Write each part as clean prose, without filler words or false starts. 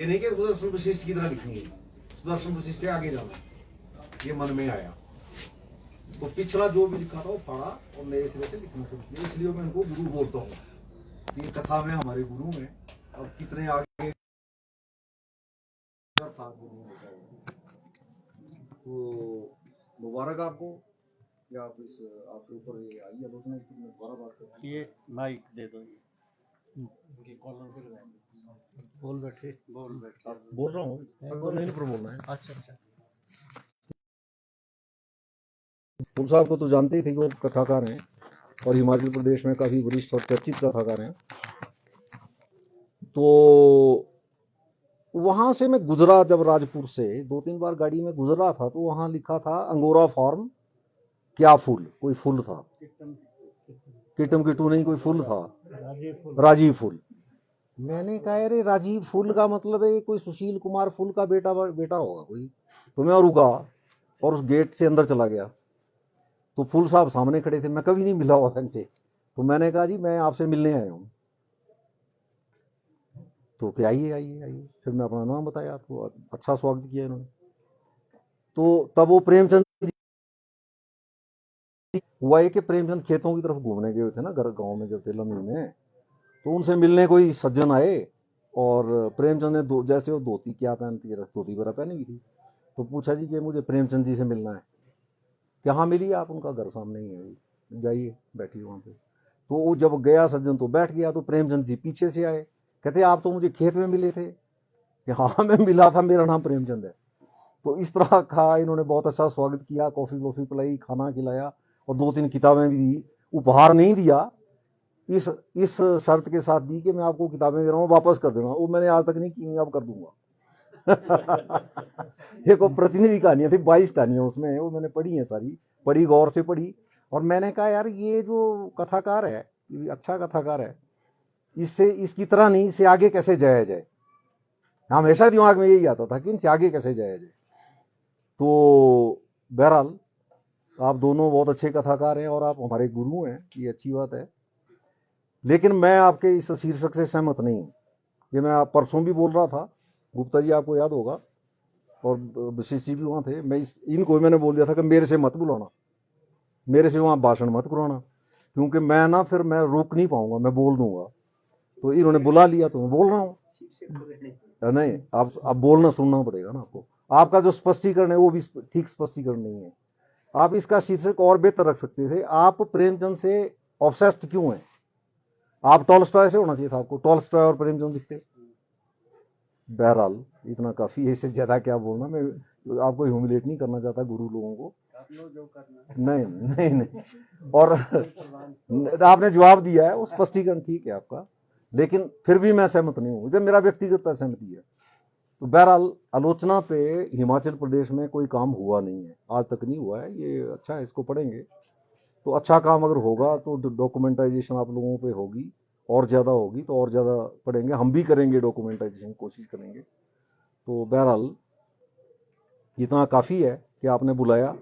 ये नहीं कि सुदर्शन वशिष्ठ की तरह लिखेंगे, सुदर्शन वशिष्ठ से आगे जाना, ये मन में आया। तो पिछला जो भी लिखा था वो पढ़ा और नए सिरे से लिखना शुरू किया। इसलिए मैं इनको गुरु बोलता हूँ। ये कथा में हमारे गुरु हैं, अब कितने आगे था गुरु तो मुबारक आपको कि आप इस आपके ऊपर ये आई आलोचना की दोबारा बात कर। ये माइक दे दो, ये कॉलर पे लगाएंगे। बोल बैठे बोल रहा हूँ, नहीं पर बोलना है। अच्छा फूल साहब को तो जानते ही थे कि वो कथाकार हैं और हिमाचल प्रदेश में काफी वरिष्ठ और चर्चित कथाकार हैं। तो वहां से मैं गुजरा, जब राजपुर से 2-3 बार गाड़ी में गुजरा था तो वहां लिखा था अंगोरा फार्म क्या फूल, कोई फूल था, किटम किटू नहीं, कोई फूल था, राजीव फूल। मैंने कहा अरे राजीव फूल का मतलब है कोई सुशील कुमार फूल का बेटा होगा कोई। तो मैं रुका और उस गेट से अंदर चला गया तो फूल साहब सामने खड़े थे, मैं कभी नहीं मिला हुआ इनसे। तो मैंने कहा जी मैं आपसे मिलने आया हूँ। तो क्या आइए आइए आइए, फिर मैं अपना नाम बताया तो अच्छा स्वागत किया इन्होंने। तो तब वो प्रेमचंद हुआ है कि प्रेमचंद खेतों की तरफ घूमने गए थे ना, घर गांव में जब थे लम्बी में, तो उनसे मिलने कोई सज्जन आए और प्रेमचंद ने जैसे वो धोती क्या पहनती है, धोती वगैरह पहनी हुई थी, तो पूछा जी कि मुझे प्रेमचंद जी से मिलना है। कहाँ मिली आप, उनका घर सामने ही है, जाइए बैठिए वहां पे। तो वो जब गया सज्जन तो बैठ गया, तो प्रेमचंद जी पीछे से आए, कहते आप तो मुझे खेत में मिले थे। कि हाँ मैं मिला था, मेरा नाम प्रेमचंद है। तो इस तरह का इन्होंने बहुत अच्छा स्वागत किया, कॉफी वॉफी पिलाई, खाना खिलाया और 2-3 किताबें भी दी। उपहार नहीं दिया, इस शर्त के साथ दी कि मैं आपको किताबें दे रहा हूँ वापस कर देना। वो मैंने आज तक नहीं की, अब कर दूंगा। एक वो प्रतिनिधि कहानियां थी, 22 कहानियां उसमें, वो मैंने पढ़ी हैं सारी, पढ़ी, गौर से पढ़ी। और मैंने कहा यार ये जो कथाकार है, ये अच्छा कथाकार है, इससे इसकी तरह नहीं, इससे आगे कैसे जाया जाए। हमेशा दिमाग में यही आता था कि इनसे आगे कैसे जाया जाए। तो बहरहाल आप दोनों बहुत अच्छे कथाकार हैं और आप हमारे गुरु हैं, ये अच्छी बात है। लेकिन मैं आपके इस शीर्षक से सहमत नहीं हूँ। ये मैं परसों भी बोल रहा था, गुप्ता जी आपको याद होगा, और वशिष्ठ जी भी वहां थे। मैं इनको मैंने बोल दिया था कि मेरे से मत बुलाना, मेरे से वहां भाषण मत करवाना, क्योंकि मैं ना फिर मैं रोक नहीं पाऊंगा, मैं बोल दूंगा। तो इन्होंने बुला लिया तो मैं बोल रहा हूँ। नहीं, आप अब बोलना सुनना पड़ेगा ना आपको। आपका जो स्पष्टीकरण है वो भी ठीक स्पष्टीकरण नहीं है। आप इसका शीर्षक और बेहतर रख सकते थे, आप प्रेमचंद से ऑब्सेस्ड क्यों हैं। आप टॉलस्टॉय से होना चाहिए था आपको, टॉलस्टॉय और प्रेमचंद दिखते। बहरहाल इतना काफी है, इससे ज्यादा क्या बोलना। मैं आपको ह्यूमिलेट नहीं करना चाहता गुरु लोगों को, नहीं नहीं नहीं। और आपने जवाब दिया है, वो स्पष्टीकरण ठीक है आपका, लेकिन फिर भी मैं सहमत नहीं हूं, जब मेरा व्यक्तिगत सहमति है। तो बहरहाल आलोचना पे हिमाचल प्रदेश में कोई काम हुआ नहीं है, आज तक नहीं हुआ है। ये अच्छा है, इसको पढ़ेंगे तो अच्छा काम अगर होगा तो डॉक्यूमेंटाइजेशन आप लोगों पे होगी, और ज़्यादा होगी तो और ज़्यादा पढ़ेंगे, हम भी करेंगे डॉक्यूमेंटाइजेशन, कोशिश करेंगे। तो बहरहाल इतना काफ़ी है कि आपने बुलाया।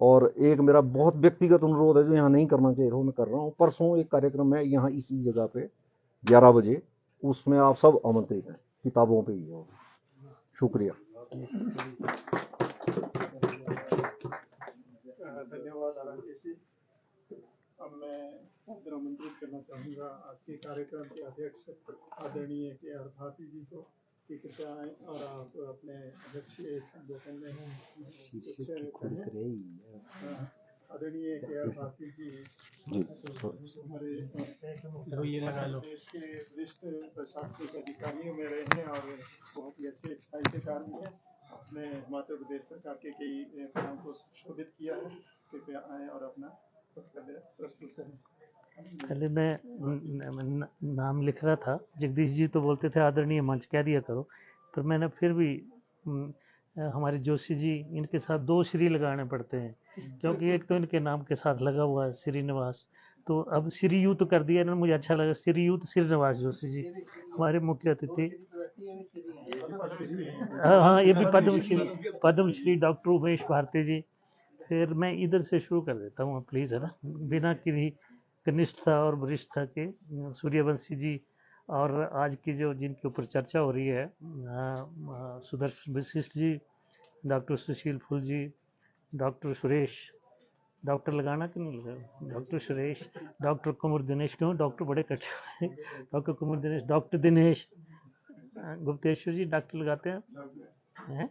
और एक मेरा बहुत व्यक्तिगत अनुरोध है जो यहाँ नहीं करना चाहिए, वो मैं कर रहा हूँ। परसों एक कार्यक्रम है यहाँ इसी जगह पे 11 बजे, उसमें आप सब आमंत्रित हैं, किताबों पे ही होगा। शुक्रिया। धन्यवाद राकेश जी। अब मैं सादर आमंत्रित करना चाहूँगा आज के कार्यक्रम के अध्यक्ष आदरणीय के.आर. भारती जी को कि कृपया आए और आप अपने अध्यक्षीय संबोधन में आदरणीय के.आर. भारती जी हमारे देश के वरिष्ठ प्रशासनिक अधिकारियों में रहे हैं और बहुत ही अच्छे साहित्यकार भी हैं। अपने हिमाचल प्रदेश सरकार के कई काम को संशोधित किया है। कृपया आए और अपना वक्तव्य प्रस्तुत करें। पहले मैं नाम लिख रहा था, जगदीश जी तो बोलते थे आदरणीय मंच कह दिया करो, पर मैंने फिर भी हमारे जोशी जी, इनके साथ 2 श्री लगाने पड़ते हैं, क्योंकि एक तो इनके नाम के साथ लगा हुआ है श्रीनिवास, तो अब श्रीयुत कर दिया इन्होंने, मुझे अच्छा लगा श्रीयुत श्रीनिवास जोशी जी हमारे मुख्य अतिथि। हाँ, ये भी पद्मश्री डॉक्टर उमेश भारती जी। फिर मैं इधर से शुरू कर देता हूँ प्लीज़, है ना, बिना किसी कनिष्ठता और वरिष्ठता के। सूर्यवंशी जी और आज की जो जिनके ऊपर चर्चा हो रही है, सुदर्शन वशिष्ठ जी, डॉक्टर सुशील फूल जी, डॉक्टर सुरेश, डॉक्टर लगाना कि नहीं लगा, डॉक्टर सुरेश, डॉक्टर कुमार दिनेश, क्यों डॉक्टर बड़े कट्टे हैं, डॉक्टर कुमार दिनेश, डॉक्टर दिनेश गुप्तेश्वर जी डॉक्टर लगाते हैं,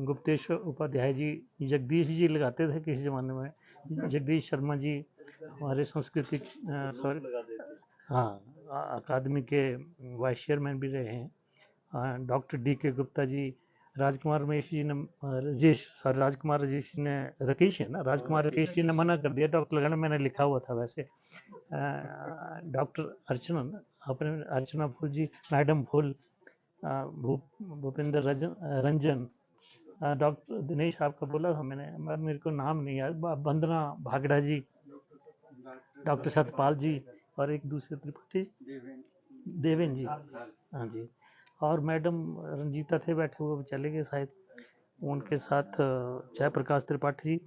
गुप्तेश्वर उपाध्याय जी, जगदीश जी लगाते थे किसी ज़माने में, जगदीश शर्मा जी हमारे सांस्कृतिक हाँ अकादमी के वाइस चेयरमैन भी रहे हैं, डॉक्टर डी.के. गुप्ता जी, राजकुमार रमेश जी ने राजकुमार राजेश जी ने राकेश है ना, राजकुमार राकेश जी ने मना कर दिया डॉक्टर लगाना, मैंने लिखा हुआ था वैसे। डॉक्टर अर्चना, अपने अर्चना फूल जी, मैडम फूल, भूपेंद्र रंजन, डॉक्टर दिनेश आपका बोला था मैंने, मेरे को नाम नहीं याद, वंदना भागड़ा जी, डॉक्टर सतपाल जी, और एक दूसरे त्रिपाठी देवेन जी, हाँ जी, और मैडम रंजीता थे बैठे हुए, चले गए शायद, उनके साथ जयप्रकाश त्रिपाठी जी।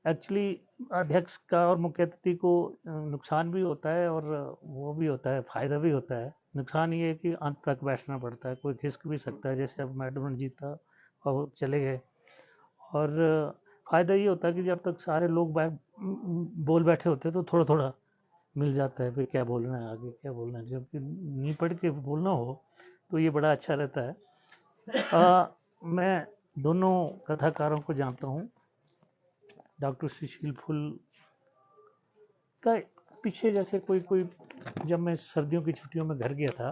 एक्चुअली अध्यक्ष का और मुख्य अतिथि को नुकसान भी होता है और वो भी होता है, फायदा भी होता है। नुकसान ये है कि अंत तक बैठना पड़ता है, कोई खिसक भी सकता है, जैसे अब मैडम रंजीता और चले गए। और फायदा ये होता है कि जब तक सारे लोग बोल बैठे होते हैं तो थोड़ा थोड़ा मिल जाता है फिर क्या बोलना है, आगे क्या बोलना है, जबकि नहीं पढ़ के बोलना हो तो ये बड़ा अच्छा रहता है। मैं दोनों कथाकारों को जानता हूँ। डॉक्टर सुशील फूल का पीछे जैसे कोई जब मैं सर्दियों की छुट्टियों में घर गया था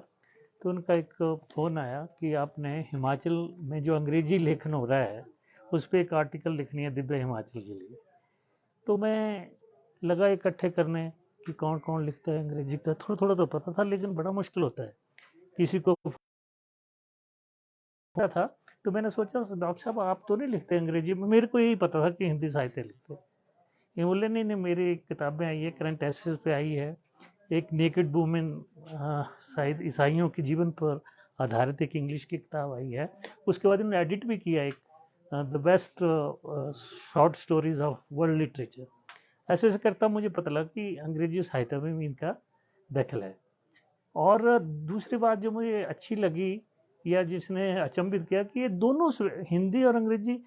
तो उनका एक फ़ोन आया कि आपने हिमाचल में जो अंग्रेजी लेखन हो रहा है उस पर एक आर्टिकल लिखनी है दिव्य हिमाचल के लिए। तो मैं लगा इकट्ठे करने कि कौन कौन लिखता है अंग्रेजी का, थोड़ा थोड़ा तो पता था लेकिन बड़ा मुश्किल होता है, किसी को था। तो मैंने सोचा डॉक्टर साहब आप तो नहीं लिखते अंग्रेजी में, मेरे को यही पता था कि हिंदी साहित्य लिखते। ये बोले नहीं नहीं, मेरी किताबें आई है, करंट एसेस पे आई है, एक नेकेड वुमेन शायद ईसाइयों के जीवन पर आधारित एक इंग्लिश की किताब आई है, उसके बाद उन्होंने एडिट भी किया एक the best short stories of world literature. ऐसे ऐसे करता मुझे पता लगा कि अंग्रेजी साहित्य में भी इनका दखल है। और दूसरी बात जो मुझे अच्छी लगी या जिसने अचंभित किया कि ये दोनों हिंदी और अंग्रेजी,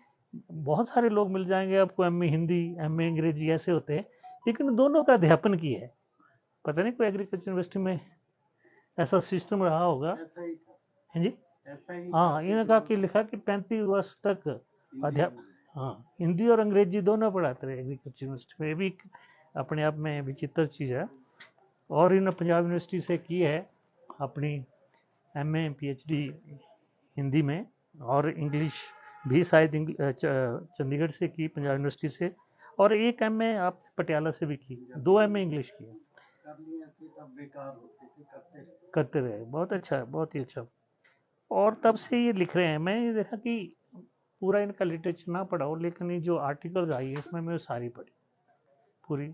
बहुत सारे लोग मिल जाएंगे आपको एमए हिंदी एमए अंग्रेजी ऐसे होते हैं, लेकिन दोनों का अध्यापन किया है। पता नहीं कोई एग्रीकल्चर यूनिवर्सिटी में ऐसा सिस्टम रहा होगा। है जी, हाँ, इन्होंने कहा कि लिखा कि 35 वर्ष तक अध्यापन, हाँ, हिंदी और अंग्रेजी दोनों पढ़ाते रहे एग्रीकल्चर यूनिवर्सिटी में। ये भी अपने आप में विचित्र चीज़ है। और इन्होंने पंजाब यूनिवर्सिटी से की है अपनी एमए पीएचडी हिंदी में, और इंग्लिश भी शायद चंडीगढ़ से की, पंजाब यूनिवर्सिटी से, और एक एमए आप पटियाला से भी की, 2 एमए इंग्लिश की करते रहे। बहुत अच्छा, बहुत ही अच्छा। और तब से ये लिख रहे हैं। मैंने देखा कि पूरा इनका लिटरेचर ना पढ़ा हो, लेकिन ये जो आर्टिकल्स आई है इसमें मैं सारी पढ़ी पूरी।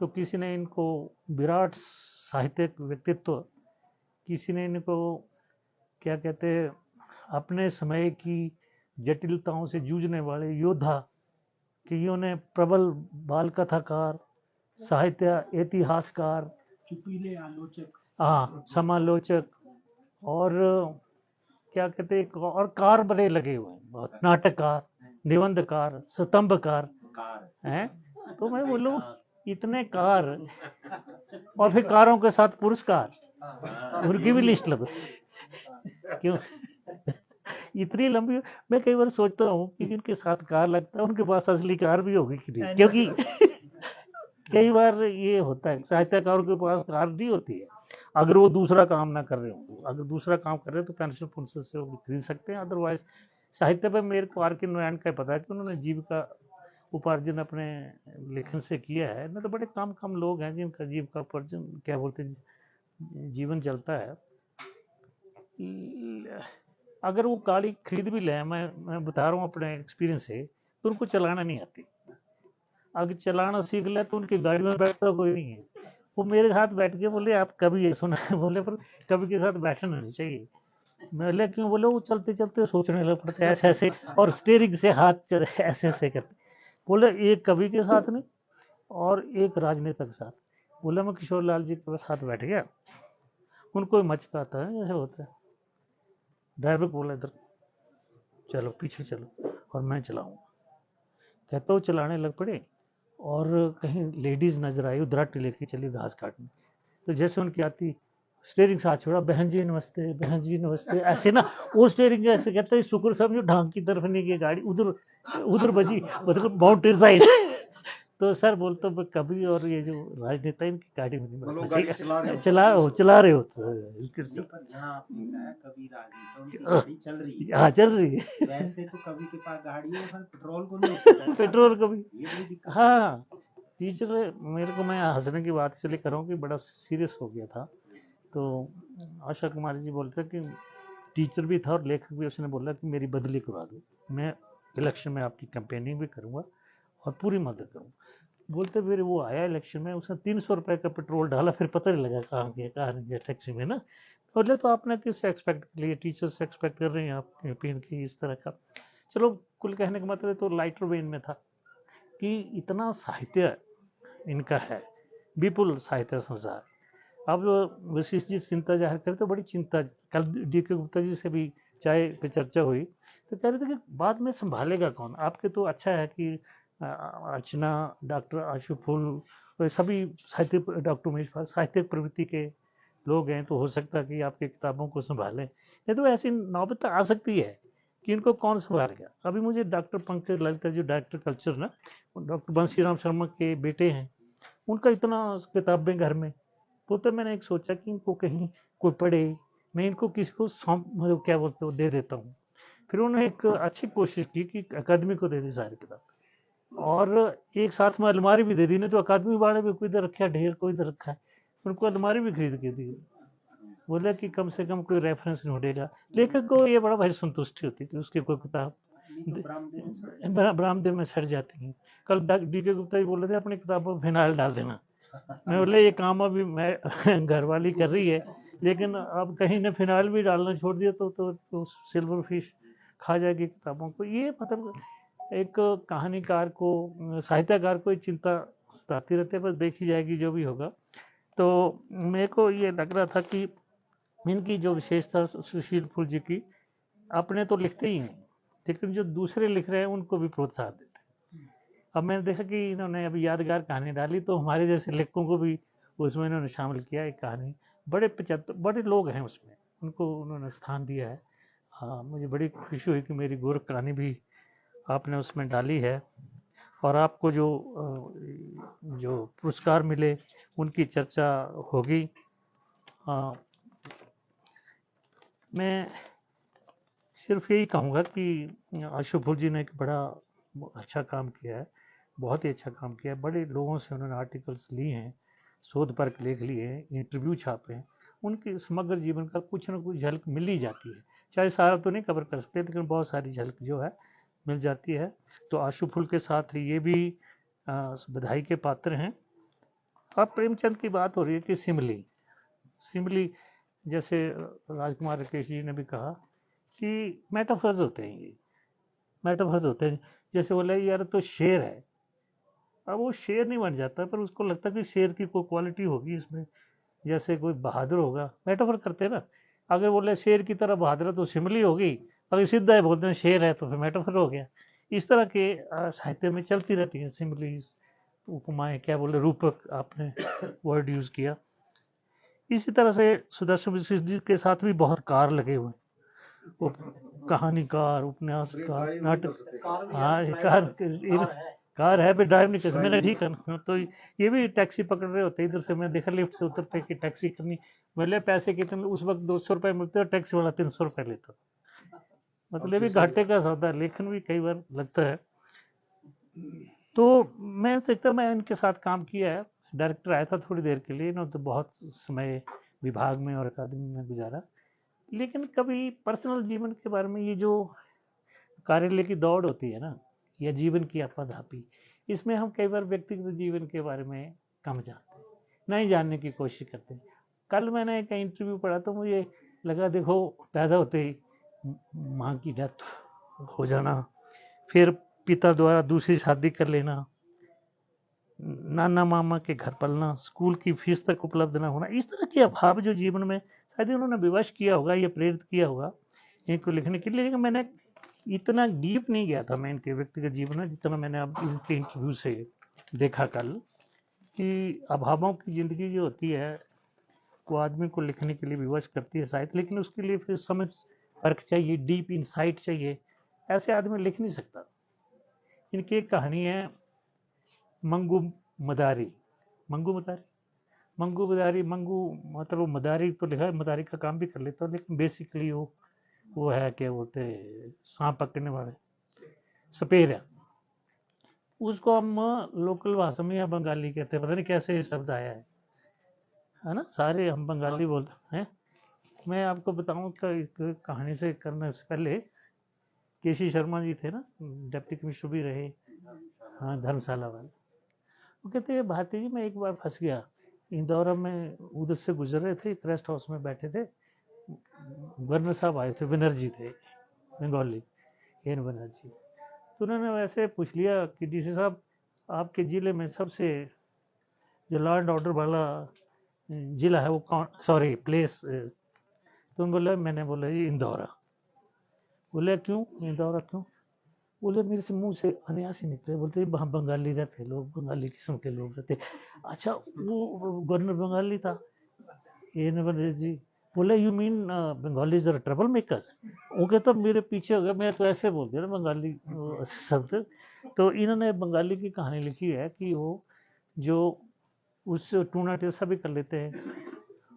तो किसी ने इनको विराट साहित्यिक व्यक्तित्व, किसी ने इनको क्या कहते हैं अपने समय की जटिलताओं से जूझने वाले योद्धा, कि इन्होंने प्रबल बाल कथाकार, साहित्य इतिहासकार, चुपीले आलोचक, हाँ समालोचक, और क्या कहते हैं और कार बड़े लगे हुए हैं बहुत, नाटककार, निबंधकार, स्तंभकार हैं। तो मैं बोलूँ इतने कार, और फिर कारों के साथ पुरस्कार, उनकी भी लिस्ट लगो क्यों इतनी लंबी। मैं कई बार सोचता हूँ कि जिनके साथ कार लगता है उनके पास असली कार भी होगी कि नहीं, क्योंकि कई बार ये होता है साहित्यकारों के पास कार नहीं होती है, अगर वो दूसरा काम ना कर रहे हो। अगर दूसरा काम कर रहे हो तो पेंशन पुंशन से वो खरीद सकते हैं, अदरवाइज साहित्य पे मेरे को आर के नारायण का पता है कि उन्होंने जीविका उपार्जन अपने लेखन से किया है। नहीं तो बड़े कम लोग हैं जिनका जीविका उपार्जन क्या बोलते हैं जीवन चलता है। अगर वो गाड़ी खरीद भी लें, मैं बता रहा हूँ अपने एक्सपीरियंस से, तो उनको चलाना नहीं आती। अगर चलाना सीख ले तो उनकी गाड़ी में बैठता कोई नहीं है। वो मेरे साथ बैठ के बोले आप कभी ये सुना है, बोले पर कभी के साथ बैठना नहीं चाहिए। मैं बोले क्यों? बोले वो चलते चलते सोचने लग पड़ते ऐसे ऐसे, और स्टीयरिंग से हाथ ऐसे ऐसे करते। बोले एक कवि के साथ नहीं और एक राजनेता के साथ। बोला मैं किशोर लाल जी के साथ बैठ गया, उनको ही मचका आता है, ऐसे होता है। ड्राइवर को बोला इधर चलो, पीछे चलो, और मैं चलाऊंगा। कहता वो चलाने लग पड़े, और कहीं लेडीज नजर आई, उधराटी लेके चली घास काटने। तो जैसे उनकी आती, स्टेयरिंग से हाथ छोड़ा, बहन जी नमस्ते, बहन जी नमस्ते, ऐसे ना। वो स्टेयरिंग ऐसे कहते हैं, शुक्र समझो ढांग की तरफ नहीं गई गाड़ी, उधर उधर बजी, मतलब माउंटेन साइड। तो सर बोलते तो कभी, और ये जो राजनेता इनकी गाड़ी में नहीं बैठना चाहिए, चला रहे हो तो यहाँ आपने कहा कभी राजनेता उनकी गाड़ी चल रही है, हाँ चल रही है, वैसे तो कभी के पास गाड़ी है, पर पेट्रोल को नहीं होता। पेट्रोल को भी। ये बड़ी दिक्कत है। हाँ टीचर, मेरे को, मैं हंसने की बात इसलिए कर रहा हूँ कि बड़ा सीरियस हो गया था। तो आशा कुमारी जी बोलते कि टीचर भी था और लेखक भी, उसने बोला कि मेरी बदली करवा दो, मैं इलेक्शन में आपकी कैंपेनिंग भी करूँगा और पूरी मदद करूँगा। बोलते फिर वो आया इलेक्शन में, उसने 300 रुपये का पेट्रोल डाला, फिर पता नहीं लगा कहाँ गया कहाँ नहीं गया टैक्सी में ना। बोले तो आपने किससे एक्सपेक्ट कर लिया, टीचर से एक्सपेक्ट कर रहे हैं आप कैंपेन की इस तरह का। चलो कुल कहने का मतलब तो लाइटर वेन में था कि इतना साहित्य इनका है, विपुल साहित्य संसार। अब वशिष्ठ जी चिंता जाहिर करें तो बड़ी चिंता, कल डी.के. गुप्ता जी से भी चाय पे चर्चा हुई, तो कह रहे थे कि बाद में संभालेगा कौन। आपके तो अच्छा है कि अर्चना, डॉक्टर आशु फूल, सभी साहित्य, डॉक्टर उमेश पाल साहित्यिक प्रवृत्ति के लोग हैं, तो हो सकता है कि आपकी किताबों को संभालें। ये तो ऐसी नौबत आ सकती है कि इनको कौन संभालेगा। अभी मुझे डॉक्टर पंकज ललिता जो डायरेक्टर कल्चर ना, डॉक्टर बंसीराम शर्मा के बेटे हैं, उनका इतना किताबें घर में। तो मैंने एक सोचा कि इनको कहीं कोई पढ़े, मैं इनको किसी को मतलब क्या बोलते हो दे देता हूँ। फिर उन्होंने एक अच्छी कोशिश की कि अकादमी को दे दी सारी किताब, और एक साथ में अलमारी भी दे दी। नहीं तो अकादमी वाले भी कोई इधर रखा है ढेर, कोई इधर रखा है, उनको अलमारी भी खरीद के दी। बोला कि कम से कम कोई रेफरेंस ढूंढेगा। लेखक को ये बड़ा भाई संतुष्टि होती थी, उसकी कोई किताब बरामदे में सड़ जाती है। कल डी.के. गुप्ता जी बोल रहे थे अपनी किताबों में फिनाइल डाल देना। मैं बोले ये काम अभी मैं घर वाली कर रही है, लेकिन अब कहीं ने फिनाइल भी डालना छोड़ दिया तो सिल्वर फिश खा जाएगी किताबों को। ये मतलब एक कहानीकार को, साहित्यकार को चिंता सताती रहती है, बस देखी जाएगी जो भी होगा। तो मेरे को ये लग रहा था कि इनकी जो विशेषता सुशील फूल जी की, अपने तो लिखते ही हैं, लेकिन जो दूसरे लिख रहे हैं उनको भी प्रोत्साहन देते हैं। अब मैंने देखा कि इन्होंने अभी यादगार कहानी डाली, तो हमारे जैसे लेखकों को भी उसमें इन्होंने शामिल किया। एक कहानी, बड़े लोग हैं उसमें, उनको उन्होंने स्थान दिया है। हाँ, मुझे बड़ी खुशी हुई कि मेरी गोरख कहानी भी आपने उसमें डाली है, और आपको जो पुरस्कार मिले उनकी चर्चा होगी। मैं सिर्फ यही कहूँगा कि आशु फूल जी ने एक बड़ा अच्छा काम किया है, बहुत ही अच्छा काम किया है। बड़े लोगों से उन्होंने आर्टिकल्स लिए हैं, शोध पर लेख लिए हैं, इंटरव्यू छापे हैं। उनके समग्र जीवन का कुछ न कुछ झलक मिल ही जाती है, चाहे सारा तो नहीं कवर कर सकते, लेकिन बहुत सारी झलक जो है मिल जाती है। तो आशु फूल के साथ ये भी बधाई के पात्र हैं। अब प्रेमचंद की बात हो रही है कि सिमली जैसे राजकुमार राकेश जी ने भी कहा कि मेटाफर्स होते हैं, ये मेटाफर्स होते हैं। जैसे बोले यार तो शेर है, अब वो शेर नहीं बन जाता, पर उसको लगता है कि शेर की कोई क्वालिटी होगी इसमें, जैसे कोई बहादुर होगा, मेटाफर करते हैं ना। अगर बोले शेर की तरह बहादुर तो सिमली होगी, अगर सीधा है बोलते हैं शेर है तो फिर मेटाफर हो गया। इस तरह के साहित्य में चलती रहती हैं सिमलीज, उपमाएं, क्या बोले, रूपक आपने वर्ड यूज किया। इसी तरह से सुदर्शन वशिष्ठ जी के साथ भी बहुत कार लगे हुए, कहानीकार, उपन्यासकार, नाटक। हाँ कार है, फिर ड्राइव नहीं कर सकते। मैंने ठीक है, तो ये भी टैक्सी पकड़ रहे होते, इधर से मैं देखा लिफ्ट से उतरते कि टैक्सी करनी, बोले पैसे कितने, उस वक्त 200 रुपये मिलते और टैक्सी वाला 300 रुपये लेता। मतलब भी घाटे का सौदा, लेखन भी कई बार लगता है। तो मैं देखता, मैं इनके साथ काम किया है। डायरेक्टर आया था थोड़ी देर के लिए ना, तो बहुत समय विभाग में और अकादमी में गुजारा, लेकिन कभी पर्सनल जीवन के बारे में, ये जो कार्यालय की दौड़ होती है ना, या जीवन की आपाधापी, इसमें हम कई बार व्यक्तिगत जीवन के बारे में कम जानते हैं, नहीं जानने की कोशिश करते हैं। कल मैंने एक इंटरव्यू पढ़ा तो मुझे लगा, देखो पैदा होते ही माँ की डेथ हो जाना, फिर पिता द्वारा दूसरी शादी कर लेना, नाना मामा के घर पलना, स्कूल की फीस तक उपलब्ध न होना, इस तरह के अभाव जो जीवन में शायद उन्होंने विवश किया होगा, ये प्रेरित किया होगा इनको लिखने के लिए, लेकिन मैंने इतना डीप नहीं गया था मैं इनके व्यक्तिगत जीवन में जितना मैंने अब इनके इंटरव्यू से देखा कल, कि अभावों की ज़िंदगी जो होती है वो आदमी को लिखने के लिए विवश करती है शायद, लेकिन उसके लिए फिर समझ फर्क चाहिए, डीप इंसाइट चाहिए, ऐसे आदमी लिख नहीं सकता। इनकी एक कहानी है मंगू मदारी, मंगू मदारी, मंगू मदारी, मंगू मतलब वो मदारी तो लिखा है, मदारी का काम भी कर लेता है, लेकिन बेसिकली वो है क्या बोलते सांप पकड़ने वाले, सपेर है। उसको हम लोकल भाषा में या बंगाली कहते हैं, पता नहीं कैसे ये शब्द आया है ना, सारे हम बंगाली बोलते हैं। मैं आपको बताऊं कि कहानी से करने से पहले केसी शर्मा जी थे ना, डिप्टी कमिश्नर भी रहे, हाँ धर्मशाला वाले, वो कहते हैं भारती जी मैं एक बार फंस गया इंदौर में, उधर से गुजर रहे थे, एक रेस्ट हाउस में बैठे थे, गवर्नर साहब आए थे, बनर्जी थे, बंगाली एन बनर्जी, तो उन्होंने वैसे पूछ लिया कि डीसी साहब आपके ज़िले में सबसे जो लॉ एंड ऑर्डर वाला ज़िला है वो कौन, सॉरी प्लेस, तो बोला, मैंने बोला जी इंदौरा। बोले क्यों इंदौरा क्यों? बोले मेरे से मुंह से अनायास ही निकले, बोलते वहाँ बंगाली रहते लोग, बंगाली किस्म के लोग रहते। अच्छा वो गवर्नर बंगाली था एन बनर्जी। बोले you mean Bengalis are trouble makers? वो कहता मेरे पीछे हो गया, मैं तो ऐसे बोल दिया ना बंगाली शब्द। तो इन्होंने बंगाली की कहानी लिखी है कि वो जो उस टूना टेसा भी कर लेते हैं,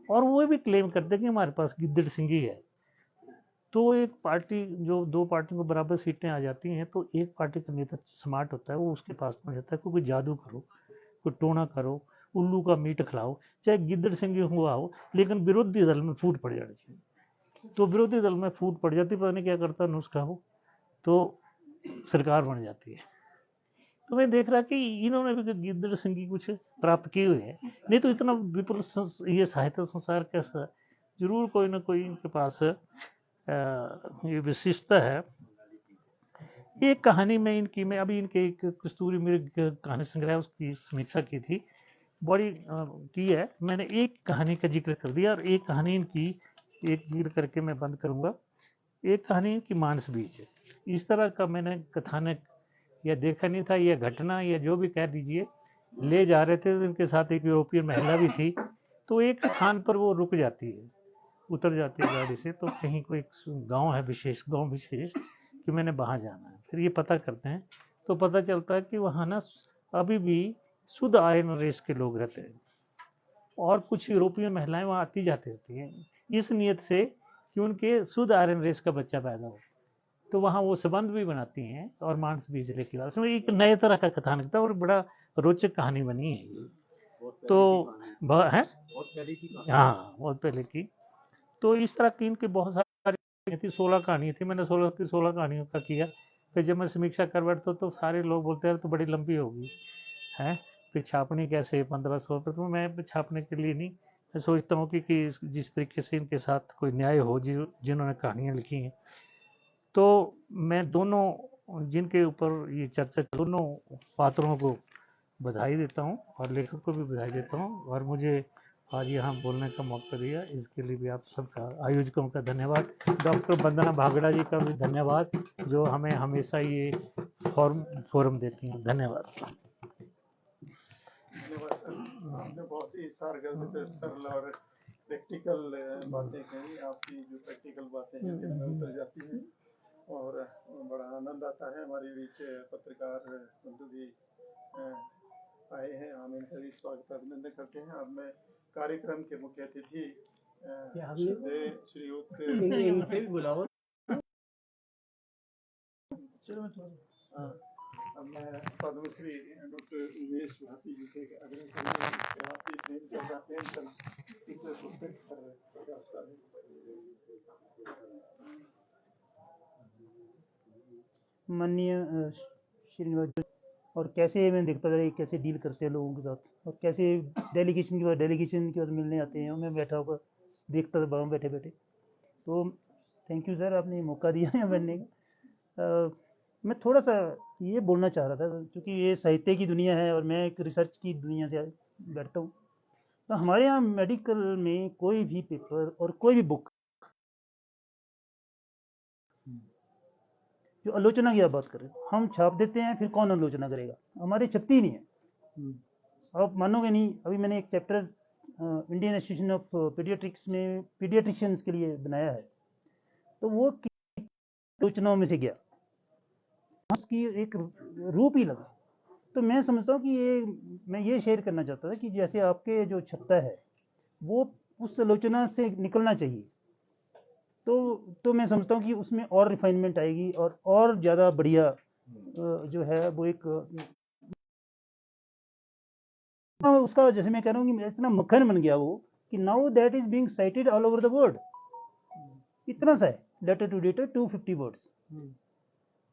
और वो भी क्लेम करते हैं कि हमारे पास गिद्दड़ सिंगी है। तो एक पार्टी, जो दो पार्टियों को बराबर सीटें आ जाती हैं, तो एक पार्टी का नेता स्मार्ट होता है, वो उसके पास पहुंच जाता है, कोई जादू करो, कोई टोना करो, उल्लू का मीट खिलाओ, चाहे गिद्दड़ सिंगी हुआ हो, लेकिन विरोधी दल में फूट पड़ जानी चाहिए। तो विरोधी दल में फूट पड़ जाती, पता नहीं क्या करता नुस्खा हो, तो सरकार बन जाती है। तो मैं देख रहा कि इन्होंने भी गिद्दड़ सिंगी कुछ प्राप्त किए हुए हैं, नहीं तो इतना विपुल ये साहित्य संसार कैसा, जरूर कोई ना कोई इनके पास ये विशिष्टता है। एक कहानी में इनकी, मैं अभी इनके एक कस्तूरी मेरे कहानी संग्रह उसकी समीक्षा की थी, बड़ी की है मैंने, एक कहानी का जिक्र कर दिया, और एक कहानी इनकी एक जिक्र करके मैं बंद करूंगा। एक कहानी इनकी मानस बीज है। इस तरह का मैंने कथानक या देखा नहीं था, या घटना या जो भी कह दीजिए, ले जा रहे थे, इनके साथ एक यूरोपियन महिला भी थी, तो एक स्थान पर वो रुक जाती है, उतर जाती है गाड़ी से, तो कहीं कोई गांव है विशेष, गांव विशेष, कि मैंने वहाँ जाना है। फिर ये पता करते हैं, तो पता चलता है कि वहाँ ना अभी भी शुद्ध आर्यन रेस के लोग रहते हैं, और कुछ यूरोपियन महिलाएं वहाँ आती जाती रहती हैं, इस नियत से कि उनके शुद्ध आर्यन रेस का बच्चा पैदा हो। तो वहाँ वो संबंध भी बनाती हैं, और मांस बीज लेके बाद उसमें एक नए तरह का कथानक था, और बड़ा रोचक कहानी बनी है ये। तो है हाँ बहुत पहले की। तो इस तरह की इनकी बहुत सारी थी, 16 कहानियाँ थी, मैंने 16 की 16 कहानियों का किया। फिर जब मैं समीक्षा कर बैठता तो सारे लोग बोलते हैं तो बड़ी लंबी होगी है, फिर छापनी कैसे 1500 रुपये, तो मैं छापने के लिए नहीं, मैं सोचता हूँ कि जिस तरीके से इनके साथ कोई न्याय हो, जिन्होंने कहानियाँ लिखी हैं। तो मैं दोनों जिनके ऊपर ये चर्चा, दोनों पात्रों को बधाई देता हूँ, और लेखक को भी बधाई देता हूँ, और मुझे आज यहाँ बोलने का मौका दिया, इसके लिए भी आप सबका, आयोजकों का धन्यवाद। डॉक्टर वंदना भागड़ा जी का भी धन्यवाद, जो हमें हमेशा ये फोरम देती हैं। धन्यवाद। धन्यवाद सर, आपने बहुत ही सरल और प्रैक्टिकल बातें कही। आपकी जो प्रैक्टिकल बातें हैं दिल में उतर जाती हैं, और बड़ा आनंद आता है। हमारे बीच पत्रकार बंधु भी आए हैं, हम इनका भी स्वागत अभिनंदन करते हैं। अब मैं कार्यक्रम के मुख्य अतिथि श्रीयुक्त इनसे भी बुलाओ। अब मैं पद्मश्री डॉक्टर उमेश भारती जी से आग्रह करूँगा इस पुस्तक पर माननीय श्रीनिवास, और कैसे मैं देखता था कैसे डील करते हैं लोगों के साथ, और कैसे डेलीगेशन के बाद मिलने आते हैं, मैं बैठा होकर देखता था वहाँ बैठे बैठे। तो थैंक यू सर, आपने मौका दिया है बनने का। मैं थोड़ा सा ये बोलना चाह रहा था, क्योंकि ये साहित्य की दुनिया है और मैं एक रिसर्च की दुनिया से बैठता हूँ। तो हमारे यहाँ मेडिकल में कोई भी पेपर और कोई भी बुक जो आलोचना की आप बात करें, हम छाप देते हैं, फिर कौन आलोचना करेगा? हमारे छपती ही नहीं है। आप मानोगे नहीं, अभी मैंने एक chapter Indian association of paediatrics में पीडियाट्रिशियंस के लिए बनाया है, तो वो आलोचनाओं में से गया, उसकी एक रूप ही लगा। तो मैं समझता हूँ कि मैं ये शेयर करना चाहता था कि जैसे आपके जो छपता है वो उस आलोचना से निकलना चाहिए, तो मैं समझता हूँ कि उसमें और रिफाइनमेंट आएगी और ज़्यादा बढ़िया जो है वो एक उसका, जैसे मैं कह रहा हूँ कि इतना मक्खन बन गया वो कि now that is being cited all over the world. इतना सा है, लेटर टू एडिटर 250 वर्ड्स।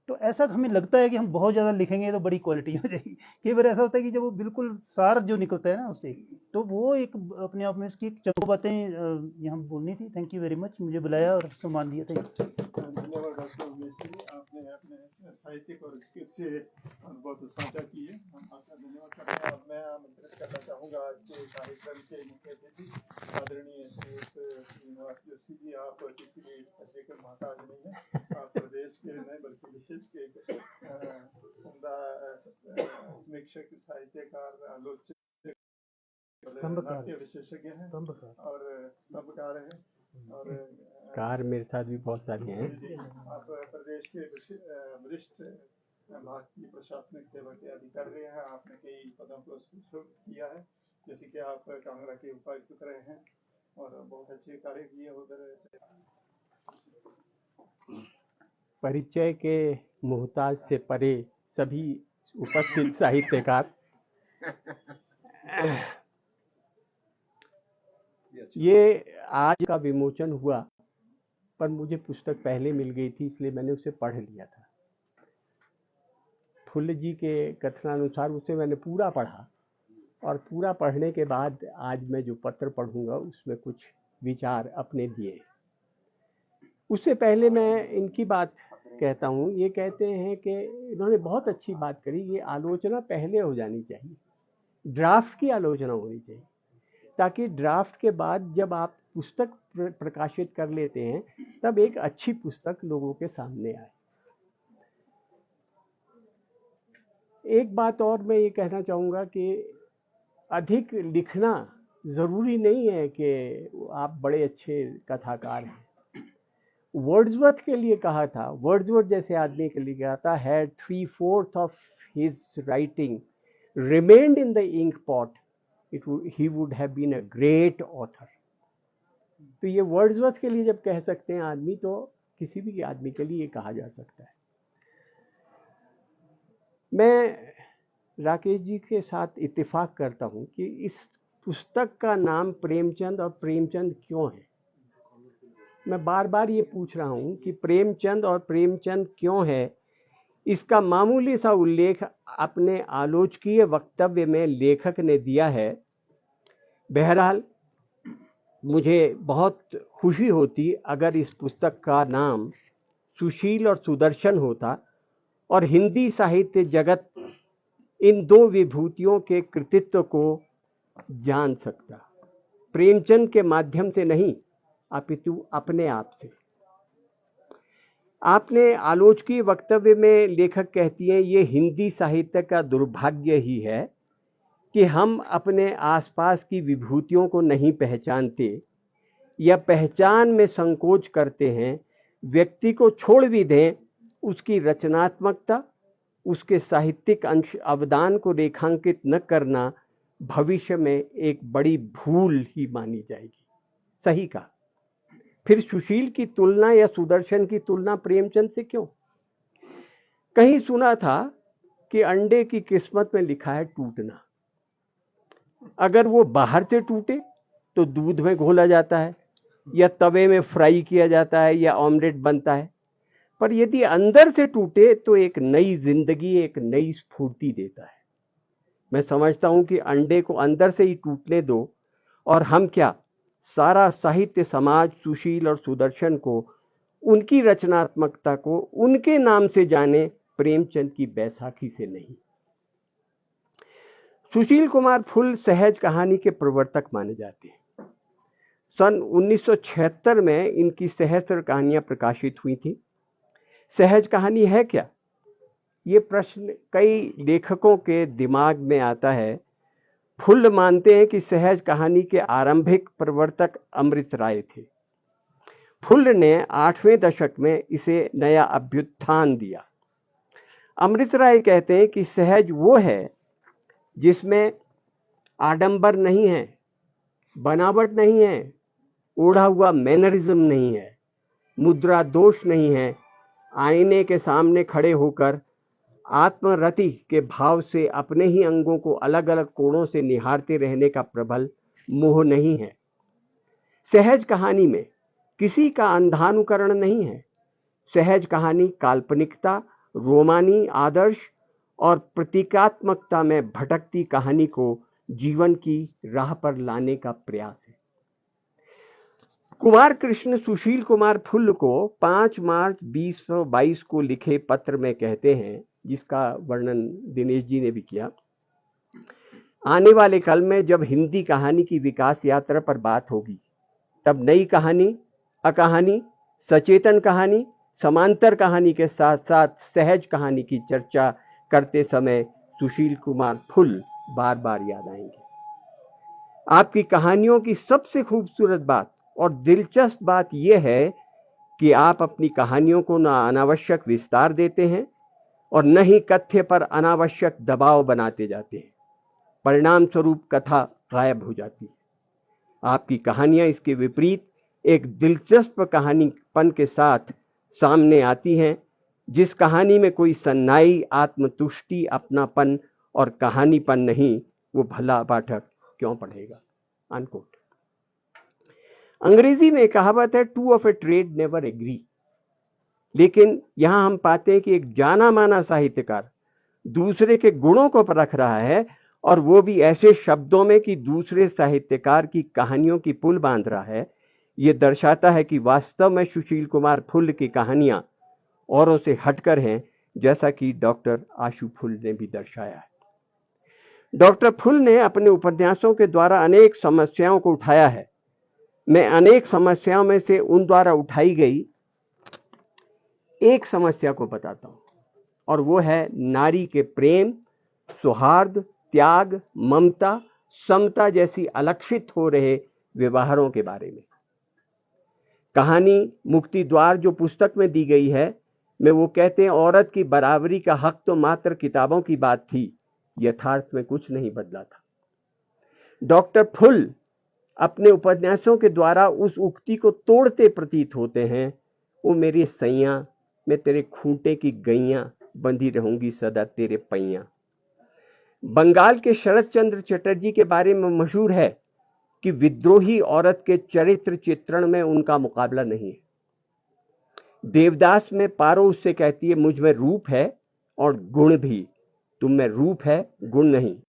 तो ऐसा हमें लगता है कि हम बहुत ज़्यादा लिखेंगे तो बड़ी क्वालिटी हो जाएगी। कई बार ऐसा होता है कि जब वो बिल्कुल सार जो निकलता है ना उससे, तो वो एक अपने आप में उसकी चंद बातें यहाँ बोलनी थी। थैंक यू वेरी मच, मुझे बुलाया और सम्मान दिया। Thank you. धन्यवाद डॉक्टर उमेश जी, आपने अपने साहित्यिक और चिकित्सीय अनुभव साझा किए, हम आपका धन्यवाद करते हैं। अब मैं आमंत्रित करना चाहूँगा आज के कार्यक्रम के मुख्य अतिथि आदरणीय श्रीनिवास जोशी जी। आप किसी भी दर्जे के मोहताज नहीं है, आप प्रदेश के नहीं बल्कि विशेष के उम्दा समीक्षक, साहित्यकार, आलोचक, नाट्य विशेषज्ञ हैं और स्तंभकार हैं। और कार मेरे साथ भी बहुत सारी हैं। आप प्रदेश के वरिष्ठ भारतीय प्रशासनिक सेवा के अधिकारी हैं। आपने कई पदों को किया है, जैसे कि आप कांगड़ा के उपायुक्त रहे हैं और बहुत अच्छे कार्य किए उधर। परिचय के मोहताज से परे सभी उपस्थित साहित्यकार, ये आज का विमोचन हुआ, पर मुझे पुस्तक पहले मिल गई थी इसलिए मैंने उसे पढ़ लिया था। फुल्ल जी के कथनानुसार उसे मैंने पूरा पढ़ा और पूरा पढ़ने के बाद आज मैं जो पत्र पढ़ूंगा उसमें कुछ विचार अपने दिए। उससे पहले मैं इनकी बात कहता हूँ। ये कहते हैं कि इन्होंने बहुत अच्छी बात करी, ये आलोचना पहले हो जानी चाहिए, ड्राफ्ट की आलोचना होनी चाहिए, ताकि ड्राफ्ट के बाद जब आप पुस्तक प्रकाशित कर लेते हैं तब एक अच्छी पुस्तक लोगों के सामने आए। एक बात और मैं ये कहना चाहूँगा कि अधिक लिखना ज़रूरी नहीं है कि आप बड़े अच्छे कथाकार हैं। वर्ड्सवर्थ के लिए कहा था, वर्ड्सवर्थ जैसे आदमी के लिए कहा था, had 3/4 of his writing remained in the ink pot he would have been a great author। तो ये वर्ड्सवर्थ के लिए जब कह सकते हैं आदमी, तो किसी भी आदमी के लिए कहा जा सकता है। मैं राकेश जी के साथ इत्तेफाक करता हूँ कि इस पुस्तक का नाम प्रेमचंद और प्रेमचंद क्यों है। मैं बार बार ये पूछ रहा हूँ कि प्रेमचंद और प्रेमचंद क्यों है। इसका मामूली सा उल्लेख अपने आलोचकीय वक्तव्य में लेखक ने दिया है। बहरहाल मुझे बहुत खुशी होती अगर इस पुस्तक का नाम सुशील और सुदर्शन होता और हिंदी साहित्य जगत इन दो विभूतियों के कृतित्व को जान सकता, प्रेमचंद के माध्यम से नहीं अपितु अपने आप से। आपने आलोचकीय वक्तव्य में लेखक कहती हैं, ये हिंदी साहित्य का दुर्भाग्य ही है कि हम अपने आसपास की विभूतियों को नहीं पहचानते या पहचान में संकोच करते हैं। व्यक्ति को छोड़ भी दें, उसकी रचनात्मकता, उसके साहित्यिक अंश अवदान को रेखांकित न करना भविष्य में एक बड़ी भूल ही मानी जाएगी। सही कहा। फिर सुशील की तुलना या सुदर्शन की तुलना प्रेमचंद से क्यों? कहीं सुना था कि अंडे की किस्मत में लिखा है टूटना। अगर वो बाहर से टूटे तो दूध में घोला जाता है या तवे में फ्राई किया जाता है या ऑमलेट बनता है, पर यदि अंदर से टूटे तो एक नई जिंदगी, एक नई स्फूर्ति देता है। मैं समझता हूं कि अंडे को अंदर से ही टूटने दो और हम क्या, सारा साहित्य समाज सुशील और सुदर्शन को, उनकी रचनात्मकता को उनके नाम से जाने, प्रेमचंद की बैसाखी से नहीं। सुशील कुमार फुल सहज कहानी के प्रवर्तक माने जाते हैं। सन 1976 में इनकी सहस्त्र कहानियां प्रकाशित हुई थी। सहज कहानी है क्या, ये प्रश्न कई लेखकों के दिमाग में आता है। फुल मानते हैं कि सहज कहानी के आरंभिक प्रवर्तक अमृत राय थे। फुल ने 8वें दशक में इसे नया अभ्युत्थान दिया। अमृत राय कहते हैं कि सहज वो है जिसमें आडंबर नहीं है, बनावट नहीं है, ओढ़ा हुआ मैनरिज्म नहीं है, मुद्रा दोष नहीं है, आईने के सामने खड़े होकर आत्मरति के भाव से अपने ही अंगों को अलग अलग कोणों से निहारते रहने का प्रबल मोह नहीं है। सहज कहानी में किसी का अंधानुकरण नहीं है। सहज कहानी काल्पनिकता, रोमानी आदर्श और प्रतीकात्मकता में भटकती कहानी को जीवन की राह पर लाने का प्रयास है। कुमार कृष्ण सुशील कुमार फुल को 5 मार्च 2022 को लिखे पत्र में कहते हैं, जिसका वर्णन दिनेश जी ने भी किया, आने वाले कल में जब हिंदी कहानी की विकास यात्रा पर बात होगी, तब नई कहानी, अकहानी, सचेतन कहानी, समांतर कहानी के साथ साथ सहज कहानी की चर्चा करते समय सुशील कुमार फुल बार बार याद आएंगे। आपकी कहानियों की सबसे खूबसूरत बात और दिलचस्प बात यह है कि आप अपनी कहानियों को न अनावश्यक विस्तार देते हैं और न ही कथ्य पर अनावश्यक दबाव बनाते जाते हैं। परिणाम स्वरूप कथा गायब हो जाती है। आपकी कहानियां इसके विपरीत एक दिलचस्प कहानीपन के साथ सामने आती हैं, जिस कहानी में कोई सन्नाई, आत्मतुष्टि, अपनापन और कहानीपन नहीं, वो भला पाठक क्यों पढ़ेगा। अनकोट। अंग्रेजी में कहावत है, two of a trade never agree. लेकिन यहां हम पाते हैं कि एक जाना माना साहित्यकार दूसरे के गुणों को परख रहा है, और वो भी ऐसे शब्दों में कि दूसरे साहित्यकार की कहानियों की पुल बांध रहा है। ये दर्शाता है कि वास्तव में सुशील कुमार फुल की कहानियां औरों से हटकर हैं, जैसा कि डॉक्टर आशु फुल ने भी दर्शाया है। डॉक्टर फुल ने अपने उपन्यासों के द्वारा अनेक समस्याओं को उठाया है। मैं अनेक समस्याओं में से उन द्वारा उठाई गई एक समस्या को बताता हूं, और वो है नारी के प्रेम, सौहार्द, त्याग, ममता, समता जैसी अलक्षित हो रहे व्यवहारों के बारे में। कहानी मुक्ति द्वार जो पुस्तक में दी गई है, में वो कहते हैं, औरत की बराबरी का हक तो मात्र किताबों की बात थी, यथार्थ में कुछ नहीं बदला था। डॉक्टर फुल अपने उपन्यासों के द्वारा उस उक्ति को तोड़ते प्रतीत होते हैं। वो मेरी सैया, मैं तेरे खूंटे की गैया, बंधी रहूंगी सदा तेरे पैया। बंगाल के शरद चंद्र चटर्जी के बारे में मशहूर है कि विद्रोही औरत के चरित्र चित्रण में उनका मुकाबला नहीं है। देवदास में पारो उससे कहती है, मुझ में रूप है और गुण भी, तुम में रूप है, गुण नहीं।